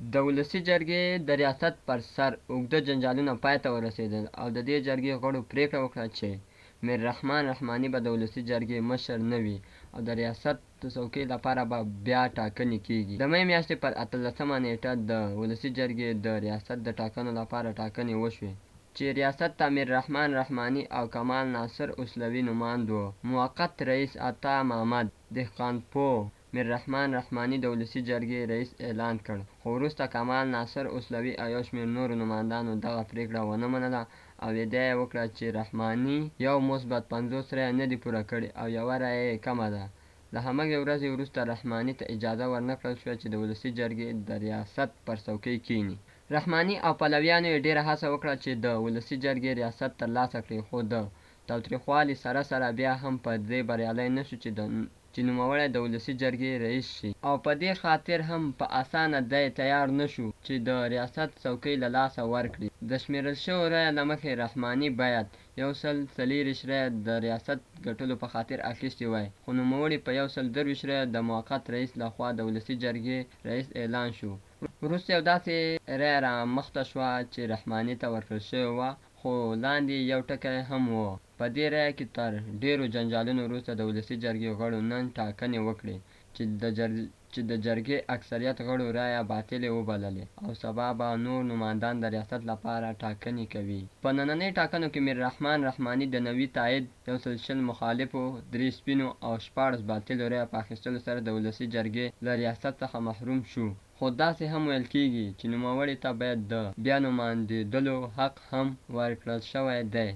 د ولسي جرګې د ریاست پر سر اوږده جنجالونه پای ته ورسېدل او د دې جرګې غړو پرېکړه وکړه چې میررحمان رحماني به د ولسي جرګې مشر نه وي او د ریاست د څوکۍ لپاره به بیا ټاکنې کیږي. د می میاشتې پر 18مه نیټه د ولسي جرګې د ریاست د ټاکنو لپاره ټاکنې وشوې چې ریاست ته میررحمان رحماني او کمال ناصر اوسلوي نوماند وو. موقت رئیس عطا محمد دهقانپور میررحمان رحماني د ولسي جرګې رئیس اعلان کړ، خو وروسته کمال ناصر اوسلوي او یو شمېر نورو نمایندانو دغه پرېکړه ونه منله او ادعا یې وکړه چې رحماني یو مثبت 50 رایې نه دي پوره کړي او یوه رایه یې کمه ده. له همغې ورځې وروسته رحماني ته اجازه ورنه کړل شوه چې د ولسي جرګې د ریاست پر څوکۍ کښېني. رحماني او پلویانو یې ډېره هڅه وکړه چې د ولسي جرګې ریاست ترلاسه کړي، خو د تاوتریخوالي سره بیا هم په دې بریالی نه شو چې نوموړی د ولسي جرګې رئیس شي، او په دې خاطر هم په اسانه دی تیار نه شو چې د ریاست څوکۍ له لاسه ورکړي. د شمېرل شویو رایو له مخې رحماني باید 140 رایې د ریاست ګټلو په خاطر اخیستې وای، خو نوموړي په 120 رایو د موقت رئیس لخوا د ولسي جرګې رئیس اعلان شو. وروسته یو داسې رایه رامخته شوه چې رحماني ته ورکړل شوې وه، خو لاندې یو ټکی هم و. په دې رایه کې تر ډېرو جنجالونو وروسته د ولسي جرګې غړو نن ټاکنې وکړې چې د جرګې اکثریت غړو رایه باطلې وبللې او سبا به نور نمایندان د ریاست لپاره ټاکنې کوي. په نننۍ ټاکنو کې میررحمان رحماني د 90 تایید، 120 مخالفو، 3 سپینو او 14 باطلو رایو په اخیستلو سره د ولسي جرګې له ریاست څخه محروم شو. خو داسې هم ویل کېږي چې نوموړي ته باید د بیا نمایندېدلو حق هم ورکړل شوی دی.